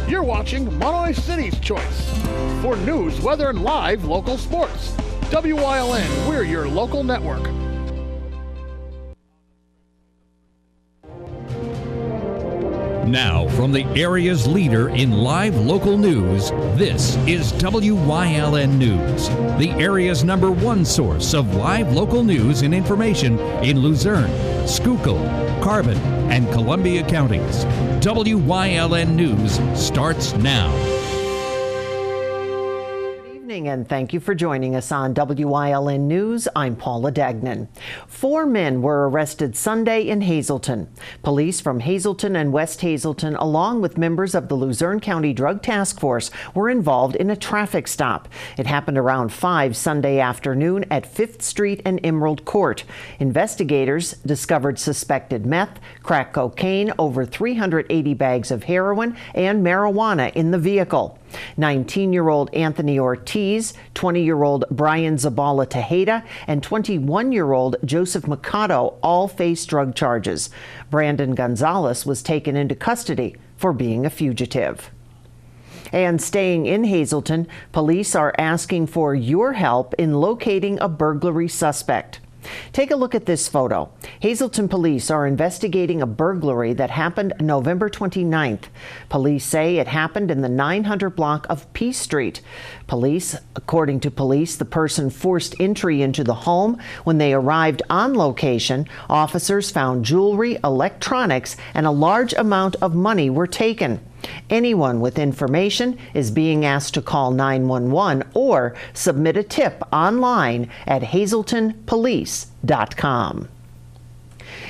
You're watching Monterey City's Choice. For news, weather, and live local sports. WYLN, we're your local network. Now, from the area's leader in live local news, this is WYLN News, the area's #1 source of live local news and information in Luzerne, Schuylkill, Carbon, and Columbia counties. WYLN News starts now. And thank you for joining us on WYLN News. I'm Paula Dagnan. 4 men were arrested Sunday in Hazleton. Police from Hazleton and West Hazleton, along with members of the Luzerne County Drug Task Force, were involved in a traffic stop. It happened around 5 Sunday afternoon at 5th Street and Emerald Court. Investigators discovered suspected meth, crack cocaine, over 380 bags of heroin, and marijuana in the vehicle. 19-year-old Anthony Ortiz, 20-year-old Brian Zabala Tejeda, and 21-year-old Joseph Mikado all face drug charges. Brandon Gonzalez was taken into custody for being a fugitive. And staying in Hazleton, police are asking for your help in locating a burglary suspect. Take a look at this photo. Hazleton police are investigating a burglary that happened November 29th. Police say it happened in the 900 block of Peace Street. According to police, the person forced entry into the home. When they arrived on location, officers found jewelry, electronics, and a large amount of money were taken. Anyone with information is being asked to call 911 or submit a tip online at hazeltonpolice.com.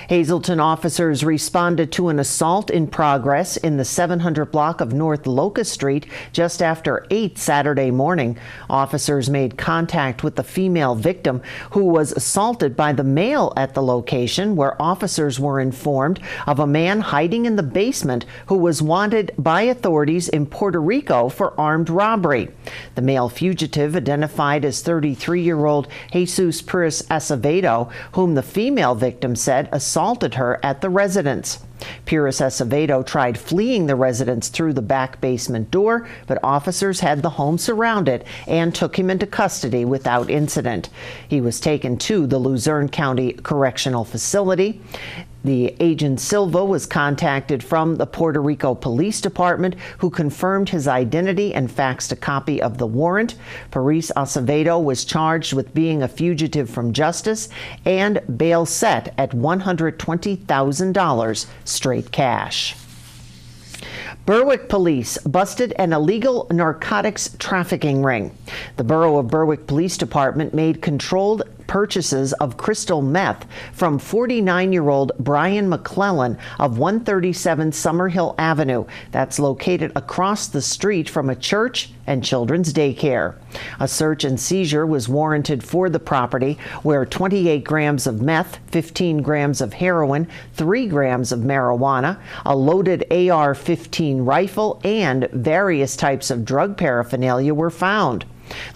Hazleton officers responded to an assault in progress in the 700 block of North Locust Street just after 8 Saturday morning. Officers made contact with the female victim who was assaulted by the male at the location, where officers were informed of a man hiding in the basement who was wanted by authorities in Puerto Rico for armed robbery. The male fugitive, identified as 33-year-old Jesus Pires Acevedo, whom the female victim said assaulted her at the residence. Pires Acevedo tried fleeing the residence through the back basement door, but officers had the home surrounded and took him into custody without incident. He was taken to the Luzerne County Correctional Facility. The Agent Silva was contacted from the Puerto Rico Police Department, who confirmed his identity and faxed a copy of the warrant. Pires Acevedo was charged with being a fugitive from justice and bail set at $120,000 straight cash. Berwick police busted an illegal narcotics trafficking ring. The Borough of Berwick Police Department made controlled purchases of crystal meth from 49-year-old Brian McClellan of 137 Summerhill Avenue. That's located across the street from a church and children's daycare. A search and seizure was warranted for the property, where 28 grams of meth, 15 grams of heroin, 3 grams of marijuana, a loaded AR-15 rifle, and various types of drug paraphernalia were found.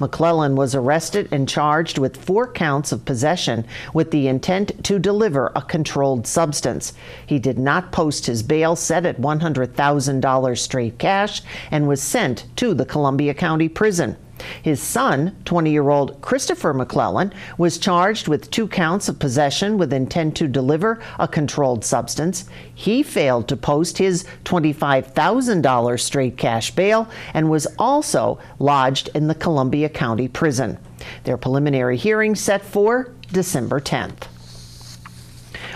McClellan was arrested and charged with 4 counts of possession with the intent to deliver a controlled substance. He did not post his bail, set at $100,000 straight cash, and was sent to the Columbia County Prison. His son, 20-year-old Christopher McClellan, was charged with 2 counts of possession with intent to deliver a controlled substance. He failed to post his $25,000 straight cash bail and was also lodged in the Columbia County Prison. Their preliminary hearing set for December 10th.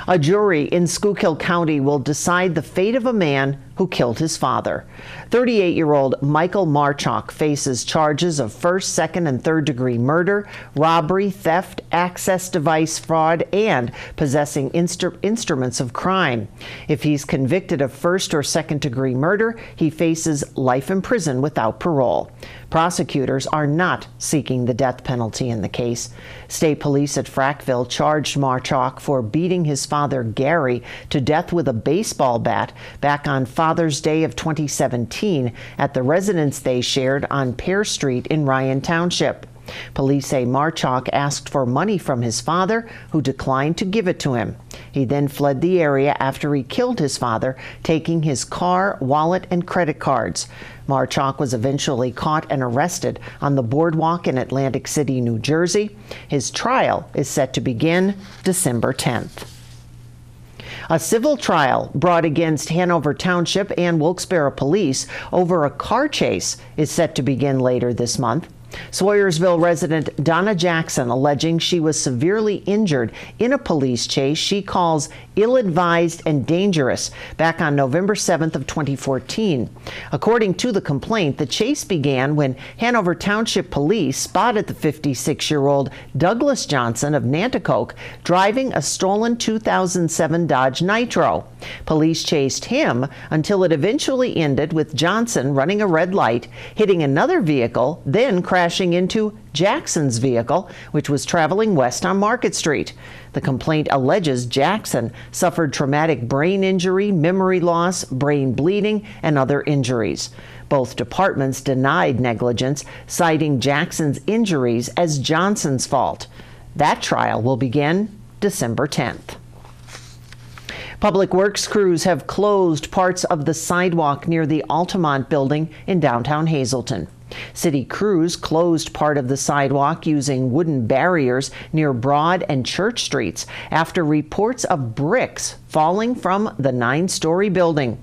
A jury in Schuylkill County will decide the fate of a man who killed his father. 38-year-old Michael Marchok faces charges of first, second, and third-degree murder, robbery, theft, access device fraud, and possessing instruments of crime. If he's convicted of first or second-degree murder, he faces life in prison without parole. Prosecutors are not seeking the death penalty in the case. State police at Frackville charged Marchok for beating his father, Gary, to death with a baseball bat back on Father's Day of 2017 at the residence they shared on Pear Street in Ryan Township. Police say Marchok asked for money from his father, who declined to give it to him. He then fled the area after he killed his father, taking his car, wallet, and credit cards. Marchok was eventually caught and arrested on the boardwalk in Atlantic City, New Jersey. His trial is set to begin December 10th. A civil trial brought against Hanover Township and Wilkes-Barre police over a car chase is set to begin later this month. Sawyersville resident Donna Jackson alleging she was severely injured in a police chase she calls ill-advised and dangerous back on November 7th of 2014. According to the complaint, the chase began when Hanover Township police spotted the 56-year-old Douglas Johnson of Nanticoke driving a stolen 2007 Dodge Nitro. Police chased him until it eventually ended with Johnson running a red light, hitting another vehicle, then crashing into Jackson's vehicle, which was traveling west on Market Street. The complaint alleges Jackson suffered traumatic brain injury, memory loss, brain bleeding, and other injuries. Both departments denied negligence, citing Jackson's injuries as Johnson's fault. That trial will begin December 10th. Public Works crews have closed parts of the sidewalk near the Altamont building in downtown Hazleton. City crews closed part of the sidewalk using wooden barriers near Broad and Church Streets after reports of bricks falling from the 9-story building.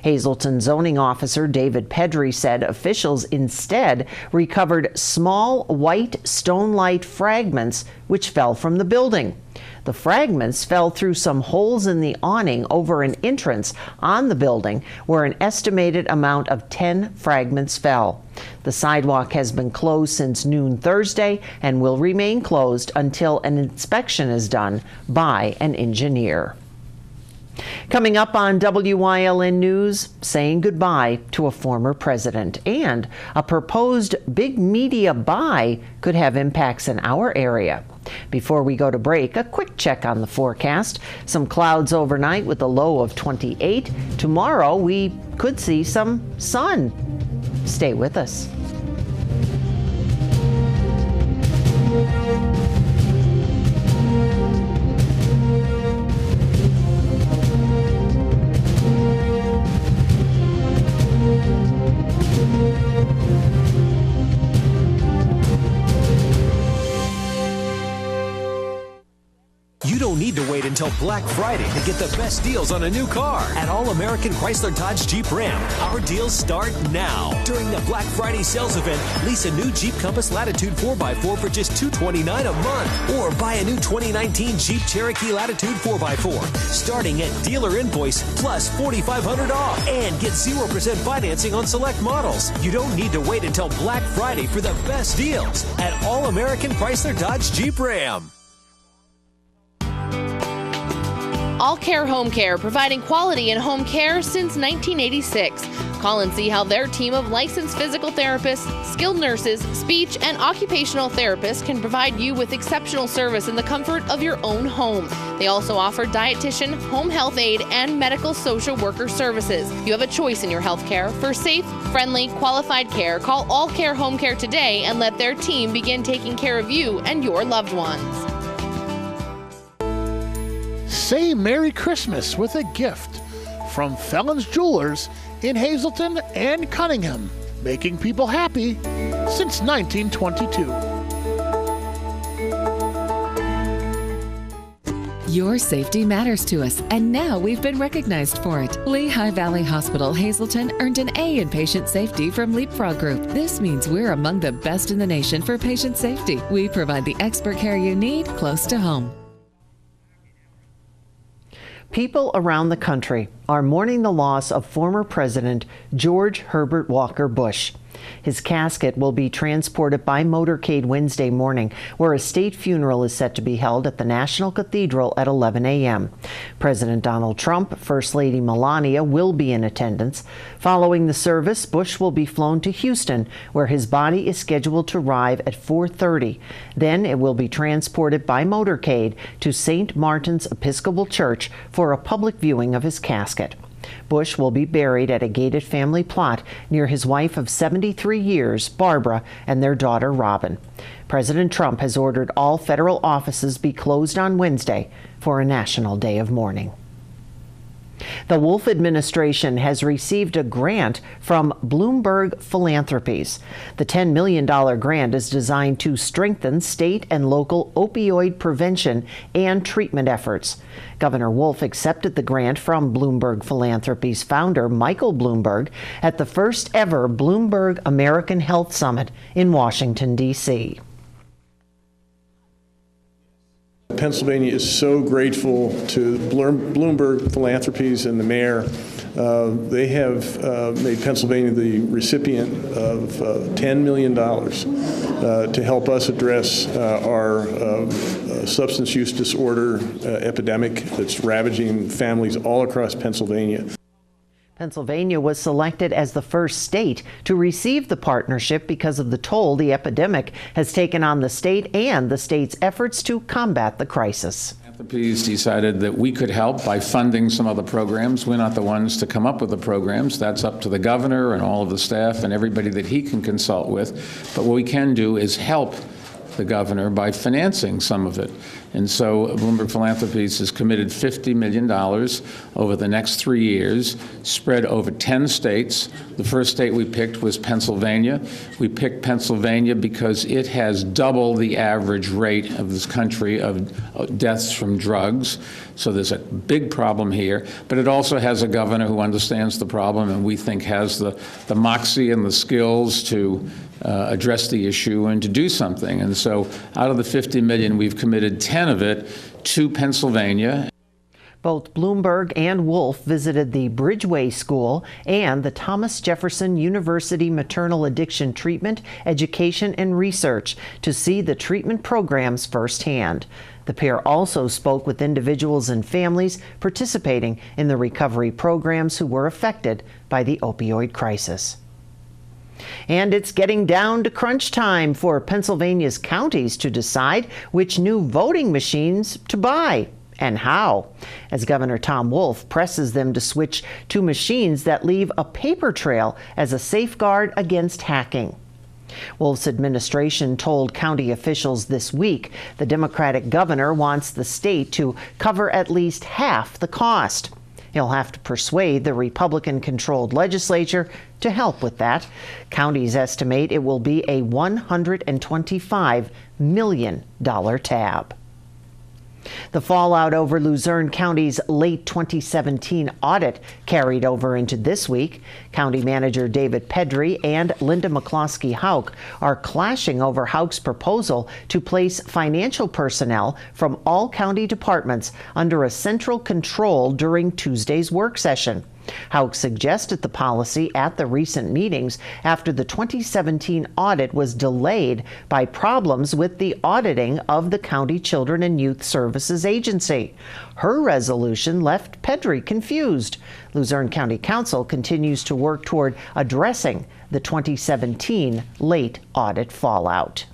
Hazleton zoning officer David Pedry said officials instead recovered small white stone-light fragments which fell from the building. The fragments fell through some holes in the awning over an entrance on the building where an estimated amount of 10 fragments fell. The sidewalk has been closed since noon Thursday and will remain closed until an inspection is done by an engineer. Coming up on WYLN News, saying goodbye to a former president, and a proposed big media buy could have impacts in our area. Before we go to break, a quick check on the forecast. Some clouds overnight with a low of 28. Tomorrow we could see some sun. Stay with us. You don't need to wait until Black Friday to get the best deals on a new car. At All American Chrysler Dodge Jeep Ram, our deals start now. During the Black Friday sales event, lease a new Jeep Compass Latitude 4x4 for just $229 a month. Or buy a new 2019 Jeep Cherokee Latitude 4x4, starting at dealer invoice plus $4,500 off. And get 0% financing on select models. You don't need to wait until Black Friday for the best deals at All American Chrysler Dodge Jeep Ram. All Care Home Care, providing quality in home care since 1986. Call and see how their team of licensed physical therapists, skilled nurses, speech, and occupational therapists can provide you with exceptional service in the comfort of your own home. They also offer dietitian, home health aide, and medical social worker services. You have a choice in your health care. For safe, friendly, qualified care, call All Care Home Care today and let their team begin taking care of you and your loved ones. Say Merry Christmas with a gift from Felons Jewelers in Hazleton and Cunningham, making people happy since 1922. Your safety matters to us, and now we've been recognized for it. Lehigh Valley Hospital Hazleton earned an A in patient safety from Leapfrog Group. This means we're among the best in the nation for patient safety. We provide the expert care you need close to home. People around the country are mourning the loss of former President George Herbert Walker Bush. His casket will be transported by motorcade Wednesday morning, where a state funeral is set to be held at the National Cathedral at 11 a.m. President Donald Trump, First Lady Melania will be in attendance. Following the service, Bush will be flown to Houston, where his body is scheduled to arrive at 4:30. Then it will be transported by motorcade to St. Martin's Episcopal Church for a public viewing of his casket. Bush will be buried at a gated family plot near his wife of 73 years, Barbara, and their daughter, Robin. President Trump has ordered all federal offices be closed on Wednesday for a national day of mourning. The Wolf administration has received a grant from Bloomberg Philanthropies. The $10 million grant is designed to strengthen state and local opioid prevention and treatment efforts. Governor Wolf accepted the grant from Bloomberg Philanthropies founder Michael Bloomberg at the first ever Bloomberg American Health Summit in Washington, D.C. Pennsylvania is so grateful to Bloomberg Philanthropies and the mayor. They have made Pennsylvania the recipient of $10 million to help us address our substance use disorder epidemic that's ravaging families all across Pennsylvania. Pennsylvania was selected as the first state to receive the partnership because of the toll the epidemic has taken on the state and the state's efforts to combat the crisis. Philanthropies decided that we could help by funding some other programs. We're not the ones to come up with the programs. That's up to the governor and all of the staff and everybody that he can consult with. But what we can do is help the governor by financing some of it. And so Bloomberg Philanthropies has committed $50 million over the next 3 years, spread over 10 states. The first state we picked was Pennsylvania. We picked Pennsylvania because it has double the average rate of this country of deaths from drugs. So there's a big problem here, but it also has a governor who understands the problem and we think has the moxie and the skills to address the issue and to do something. And so out of the $50 million, we've committed 10 of it to Pennsylvania. Both Bloomberg and Wolf visited the Bridgeway School and the Thomas Jefferson University Maternal Addiction Treatment, Education, and Research to see the treatment programs firsthand. The pair also spoke with individuals and families participating in the recovery programs who were affected by the opioid crisis. And it's getting down to crunch time for Pennsylvania's counties to decide which new voting machines to buy and how, as Governor Tom Wolf presses them to switch to machines that leave a paper trail as a safeguard against hacking. Wolf's administration told county officials this week the Democratic governor wants the state to cover at least half the cost. He'll have to persuade the Republican-controlled legislature to help with that. Counties estimate it will be a $125 million tab. The fallout over Luzerne County's late 2017 audit carried over into this week. County Manager David Pedri and Linda McCloskey Houck are clashing over Houck's proposal to place financial personnel from all county departments under a central control during Tuesday's work session. Houck suggested the policy at the recent meetings after the 2017 audit was delayed by problems with the auditing of the County Children and Youth Services Agency. Her resolution left Pedri confused. Luzerne County Council continues to work toward addressing the 2017 late audit fallout.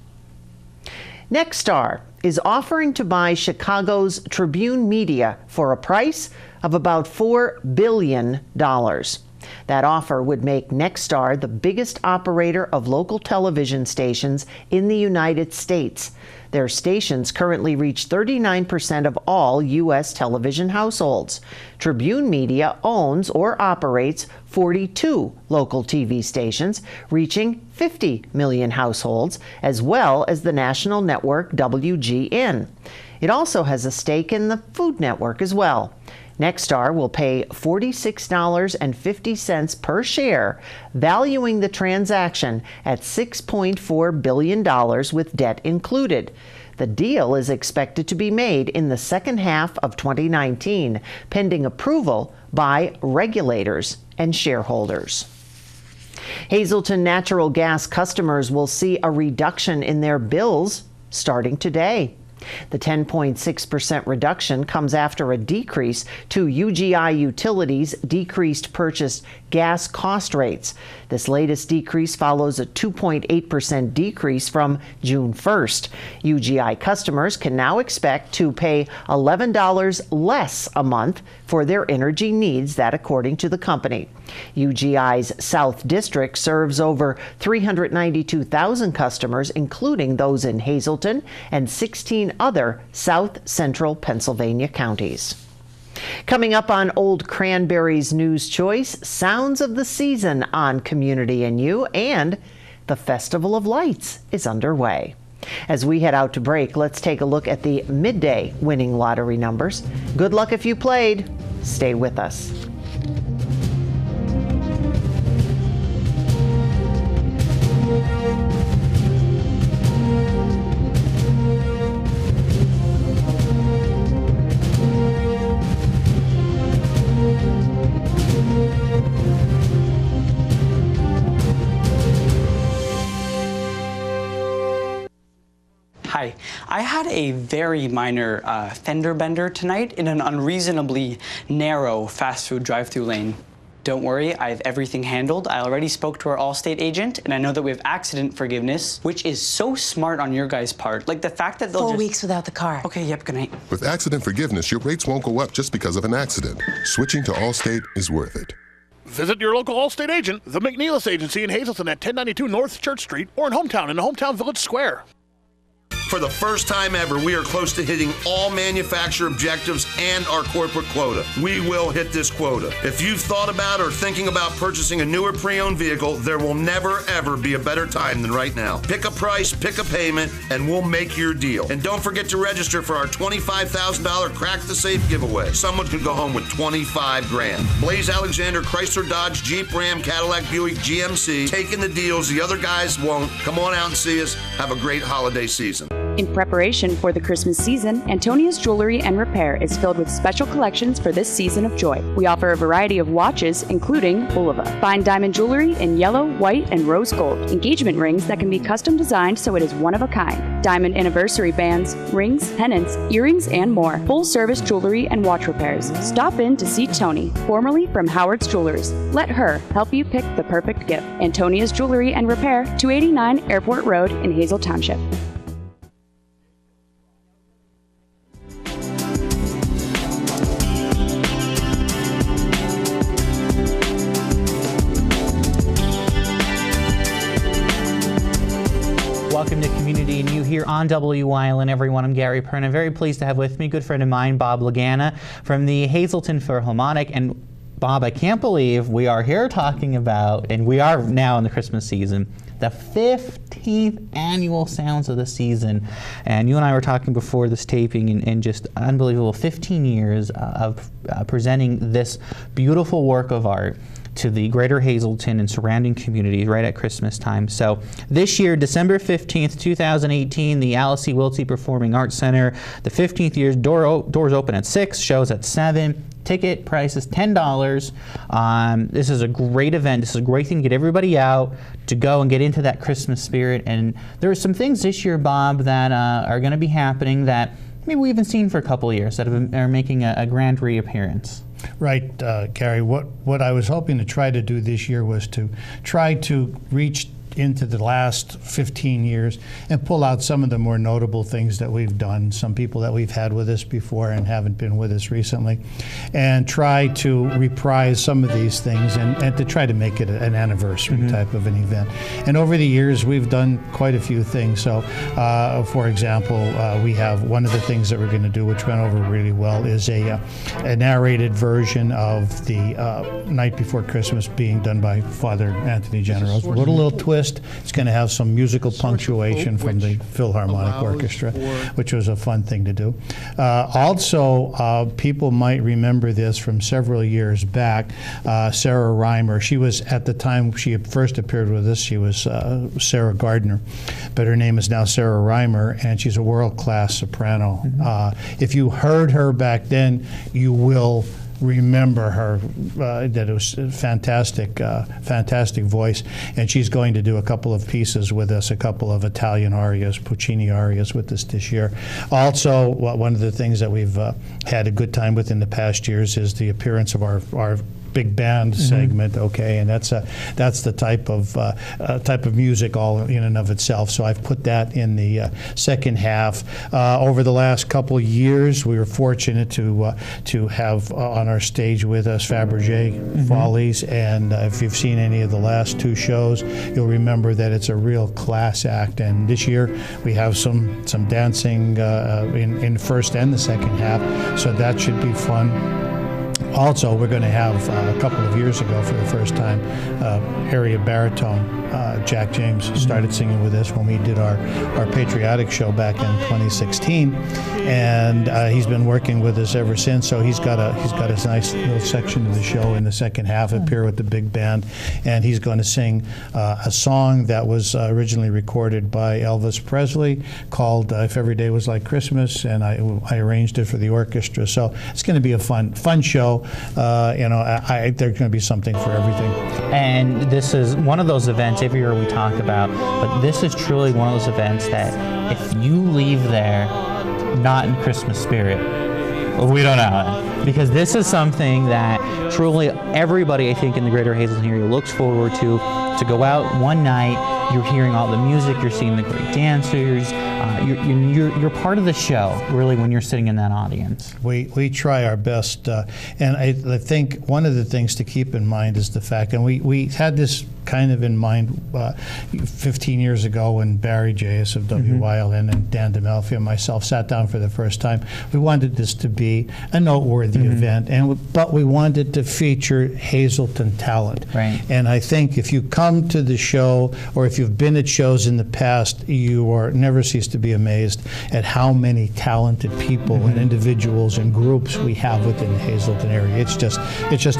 Nexstar is offering to buy Chicago's Tribune Media for a price of about $4 billion. That offer would make Nexstar the biggest operator of local television stations in the United States. Their stations currently reach 39% of all U.S. television households. Tribune Media owns or operates 42 local TV stations, reaching 50 million households, as well as the national network WGN. It also has a stake in the Food Network as well. Nexstar will pay $46.50 per share, valuing the transaction at $6.4 billion with debt included. The deal is expected to be made in the second half of 2019, pending approval by regulators and shareholders. Hazelton Natural Gas customers will see a reduction in their bills starting today. The 10.6% reduction comes after a decrease to UGI Utilities' decreased purchased gas cost rates. This latest decrease follows a 2.8% decrease from June 1st. UGI customers can now expect to pay $11 less a month for their energy needs, that according to the company. UGI's South District serves over 392,000 customers, including those in Hazleton and 16 other South Central Pennsylvania counties. Coming up on Old Cranberry's News Choice, sounds of the season on Community and You, and the Festival of Lights is underway. As we head out to break, let's take a look at the midday winning lottery numbers. Good luck if you played. Stay with us. Hi, I had a very minor fender bender tonight in an unreasonably narrow fast food drive-through lane. Don't worry, I have everything handled. I already spoke to our Allstate agent, and I know that we have accident forgiveness, which is so smart on your guys' part. Like the fact that they'll 4 weeks without the car. Okay, yep, good night. With accident forgiveness, your rates won't go up just because of an accident. Switching to Allstate is worth it. Visit your local Allstate agent, the McNeilis Agency in Hazleton at 1092 North Church Street, or in Hometown in the Hometown Village Square. For the first time ever, we are close to hitting all manufacturer objectives and our corporate quota. We will hit this quota. If you've thought about or thinking about purchasing a newer pre-owned vehicle, there will never, ever be a better time than right now. Pick a price, pick a payment, and we'll make your deal. And don't forget to register for our $25,000 Crack the Safe giveaway. Someone could go home with $25,000. Blaze Alexander, Chrysler, Dodge, Jeep, Ram, Cadillac, Buick, GMC, taking the deals the other guys won't. Come on out and see us. Have a great holiday season. In preparation for the Christmas season, Antonia's Jewelry and Repair is filled with special collections for this season of joy. We offer a variety of watches, including Bulova. Fine diamond jewelry in yellow, white, and rose gold. Engagement rings that can be custom designed so it is one of a kind. Diamond anniversary bands, rings, pendants, earrings, and more. Full service jewelry and watch repairs. Stop in to see Tony, formerly from Howard's Jewelers. Let her help you pick the perfect gift. Antonia's Jewelry and Repair, 289 Airport Road in Hazel Township. Welcome to Community and You here on Wyln, everyone. I'm Gary Perna. Very pleased to have with me a good friend of mine, Bob Lagana from the Hazleton Philharmonic. And Bob, I can't believe we are here talking about, and we are now in the Christmas season, the 15th annual Sounds of the Season. And you and I were talking before this taping, and just unbelievable 15 years of presenting this beautiful work of art to the greater Hazleton and surrounding communities right at Christmas time. So this year, December 15th, 2018, the Alice E. Wiltsey Performing Arts Center, the 15th year, doors open at 6, shows at 7. Ticket price is $10. This is a great event. This is a great thing to get everybody out to go and get into that Christmas spirit. And there are some things this year, Bob, that are going to be happening that maybe we haven't seen for a couple of years that are making a grand reappearance. Right, Gary. What I was hoping to try to do this year was to try to reach into the last 15 years and pull out some of the more notable things that we've done, some people that we've had with us before and haven't been with us recently, and try to reprise some of these things and to try to make it an anniversary type of an event. And over the years, we've done quite a few things. So, for example, we have one of the things that we're going to do, which went over really well, is a narrated version of the Night Before Christmas being done by Father Anthony Generos. With a little twist. It's going to have some musical punctuation from the Philharmonic Orchestra, which was a fun thing to do. Also, people might remember this from several years back. Sarah Reimer, she was, at the time she first appeared with us, she was Sarah Gardner, but her name is now Sarah Reimer, and she's a world-class soprano. If you heard her back then, you will remember her, that it was a fantastic voice. And she's going to do a couple of pieces with us, a couple of Italian arias, Puccini arias with us this year. Also, one of the things that we've had a good time with in the past years is the appearance of our big band segment, okay, and that's the type of music all in and of itself. So I've put that in the second half. Over the last couple of years, we were fortunate to have on our stage with us Fabergé Follies, and if you've seen any of the last two shows, you'll remember that it's a real class act. And this year we have some dancing in first and the second half, so that should be fun. Also, we're going to have, a couple of years ago for the first time, area baritone Jack James started singing with us when we did our patriotic show back in 2016, and he's been working with us ever since. So he's got a nice little section of the show in the second half, appear with the big band, and he's going to sing a song that was originally recorded by Elvis Presley called "If Every Day Was Like Christmas," and I arranged it for the orchestra. So it's going to be a fun show. There's going to be something for everything. And this is one of those events every year we talk about, but this is truly one of those events that if you leave there not in Christmas spirit, we don't know. Because this is something that truly everybody, I think, in the greater Hazleton area looks forward to go out one night. You're hearing all the music, you're seeing the great dancers, you're part of the show, really, when you're sitting in that audience. We try our best, and I think one of the things to keep in mind is the fact, and we had this kind of in mind 15 years ago when Barry J.S. of Wyln and Dan DeMelfi and myself sat down for the first time. We wanted this to be a noteworthy event, but we wanted to feature Hazleton talent. Right. And I think if you come to the show, or if you've been at shows in the past, you never cease to be amazed at how many talented people and individuals and groups we have within the Hazleton area. It's just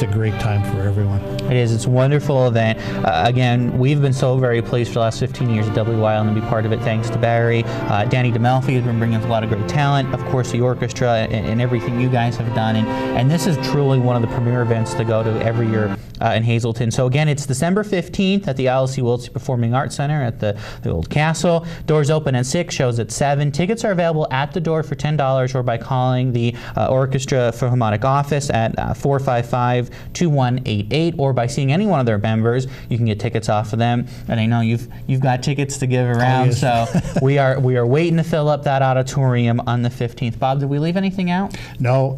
a great time for everyone. It is. It's a wonderful event. Again, we've been so very pleased for the last 15 years at Wyln to be part of it, thanks to Barry. Danny DeMelfi has been bringing us a lot of great talent. Of course, the orchestra and everything you guys have done. And this is truly one of the premier events to go to every year in Hazleton. So again, it's December 15th at the Alice E. Wiltsey Performing Arts Center at the Old Castle. Doors open at 6, shows at 7. Tickets are available at the door for $10 or by calling the Orchestra Philharmonic office at 455-2188, or by seeing any one of their members. You can get tickets off of them. And I know you've got tickets to give around, so we are waiting to fill up that auditorium on the 15th. Bob, did we leave anything out? No.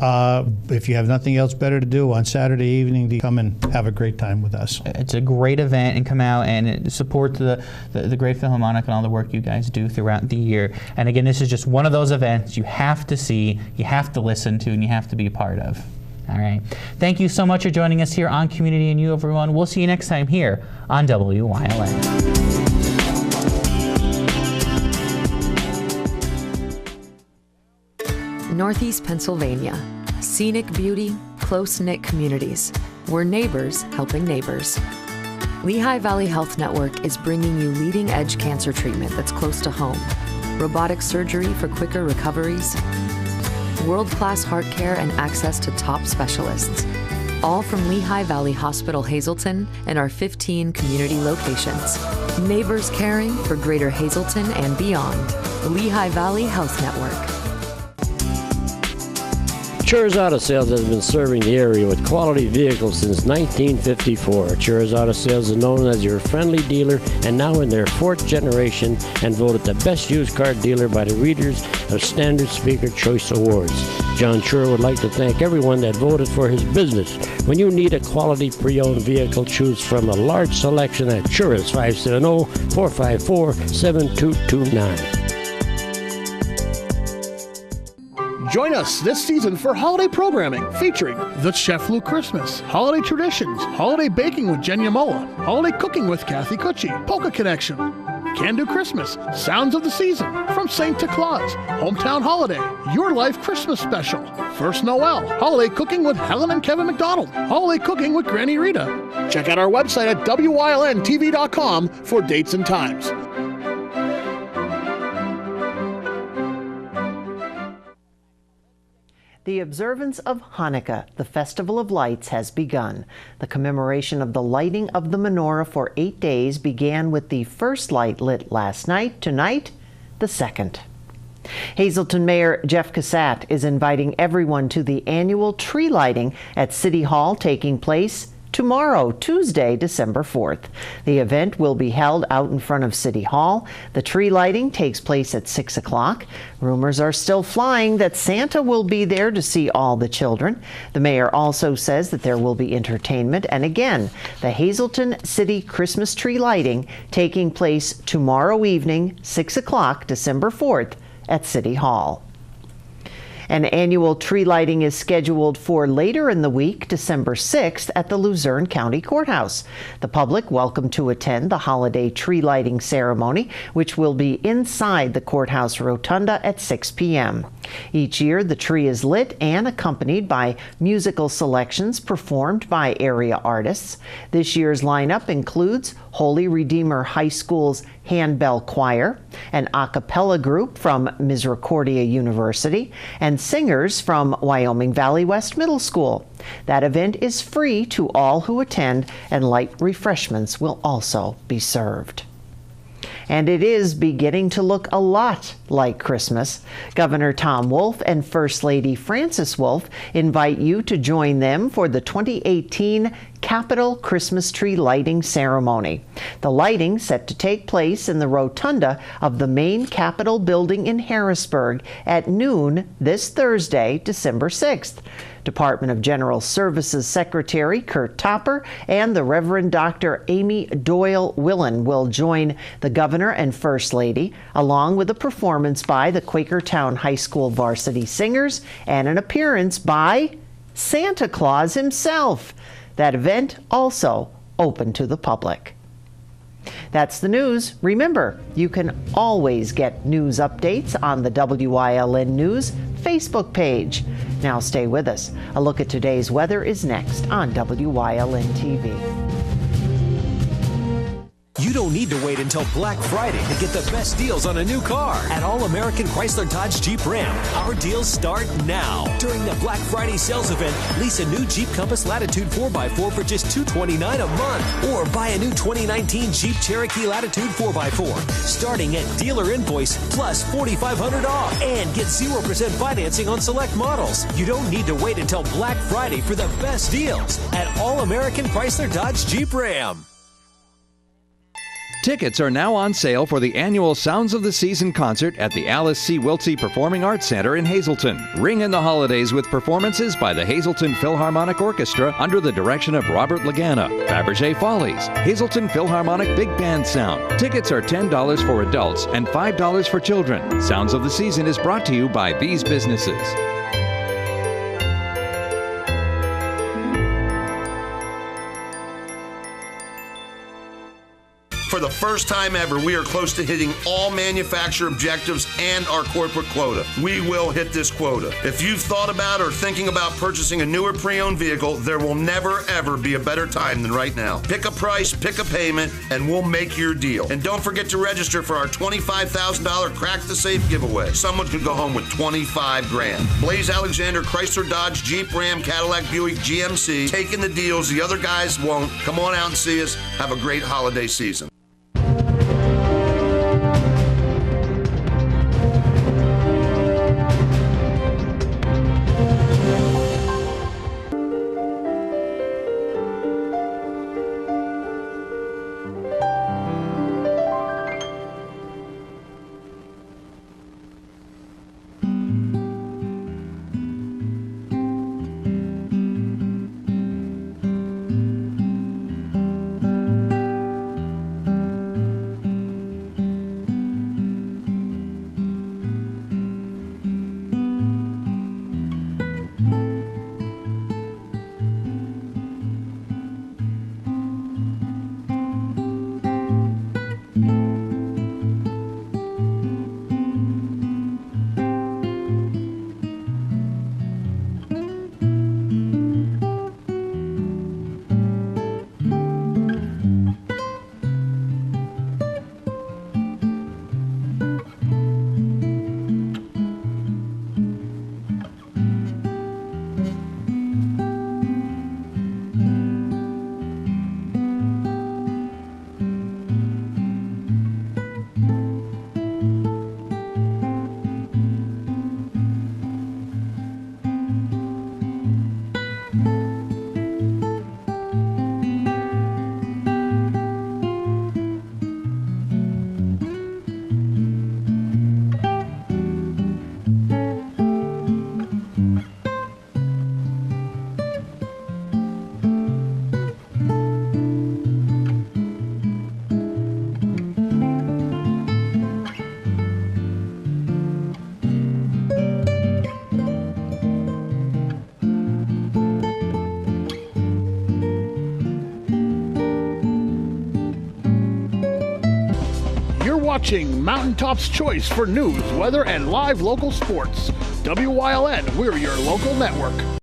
If you have nothing else better to do on Saturday evening, to come and have a great time with us. It's a great event, and come out and support the Great Philharmonic and all the work you guys do throughout the year. And again, this is just one of those events you have to see, you have to listen to, and you have to be a part of. All right. Thank you so much for joining us here on Community and You, everyone. We'll see you next time here on WYLN. Northeast Pennsylvania. Scenic beauty, close-knit communities. We're neighbors helping neighbors. Lehigh Valley Health Network is bringing you leading-edge cancer treatment that's close to home. Robotic surgery for quicker recoveries. World-class heart care and access to top specialists. All from Lehigh Valley Hospital Hazleton and our 15 community locations. Neighbors caring for Greater Hazleton and beyond. Lehigh Valley Health Network. Chur's Auto Sales has been serving the area with quality vehicles since 1954. Chur's Auto Sales is known as your friendly dealer and now in their 4th generation, and voted the best used car dealer by the readers of Standard Speaker Choice Awards. John Chur would like to thank everyone that voted for his business. When you need a quality pre-owned vehicle, choose from a large selection at Chur's 570-454-7229. Join us this season for holiday programming featuring The Chef Lou Christmas, Holiday Traditions, Holiday Baking with Jen Yamola, Holiday Cooking with Kathy Cucci, Polka Connection, Can Do Christmas, Sounds of the Season, From Saint to Claus, Hometown Holiday, Your Life Christmas Special, First Noel, Holiday Cooking with Helen and Kevin McDonald, Holiday Cooking with Granny Rita. Check out our website at WYLNTV.com for dates and times. The observance of Hanukkah, the Festival of Lights, has begun. The commemoration of the lighting of the menorah for 8 days began with the first light lit last night. Tonight, the second. Hazleton Mayor Jeff Cassatt is inviting everyone to the annual tree lighting at City Hall taking place tomorrow, Tuesday, December 4th. The event will be held out in front of City Hall. The tree lighting takes place at 6 o'clock. Rumors are still flying that Santa will be there to see all the children. The mayor also says that there will be entertainment. And again, the Hazleton City Christmas tree lighting taking place tomorrow evening, 6 o'clock, December 4th, at City Hall. An annual tree lighting is scheduled for later in the week, December 6th, at the Luzerne County Courthouse. The public welcome to attend the holiday tree lighting ceremony, which will be inside the courthouse rotunda at 6 p.m. Each year, the tree is lit and accompanied by musical selections performed by area artists. This year's lineup includes Holy Redeemer High School's Handbell Choir, an a cappella group from Misericordia University, and singers from Wyoming Valley West Middle School. That event is free to all who attend, and light refreshments will also be served. And it is beginning to look a lot like Christmas. Governor Tom Wolf and First Lady Frances Wolf invite you to join them for the 2018 Capitol Christmas Tree Lighting Ceremony. The lighting set to take place in the rotunda of the main Capitol building in Harrisburg at noon this Thursday, December 6th. Department of General Services Secretary Kurt Topper and the Reverend Dr. Amy Doyle Wyln will join the Governor and First Lady, along with a performance by the Quakertown High School Varsity Singers and an appearance by Santa Claus himself. That event also open to the public. That's the news. Remember, you can always get news updates on the WYLN News Facebook page. Now stay with us. A look at today's weather is next on WYLN TV. You don't need to wait until Black Friday to get the best deals on a new car. At All American Chrysler Dodge Jeep Ram, our deals start now. During the Black Friday sales event, lease a new Jeep Compass Latitude 4x4 for just $229 a month. Or buy a new 2019 Jeep Cherokee Latitude 4x4, starting at dealer invoice plus $4,500 off. And get 0% financing on select models. You don't need to wait until Black Friday for the best deals at All American Chrysler Dodge Jeep Ram. Tickets are now on sale for the annual Sounds of the Season concert at the Alice C. Wiltsey Performing Arts Center in Hazleton. Ring in the holidays with performances by the Hazleton Philharmonic Orchestra under the direction of Robert Lagana, Fabergé Follies, Hazleton Philharmonic Big Band Sound. Tickets are $10 for adults and $5 for children. Sounds of the Season is brought to you by these businesses. For the first time ever, we are close to hitting all manufacturer objectives and our corporate quota. We will hit this quota. If you've thought about or thinking about purchasing a newer pre-owned vehicle, there will never, ever be a better time than right now. Pick a price, pick a payment, and we'll make your deal. And don't forget to register for our $25,000 Crack the Safe giveaway. Someone could go home with $25,000. Blaze Alexander, Chrysler, Dodge, Jeep, Ram, Cadillac, Buick, GMC, taking the deals the other guys won't. Come on out and see us. Have a great holiday season. watching Mountaintop's Choice for news, weather, and live local sports. WYLN, we're your local network.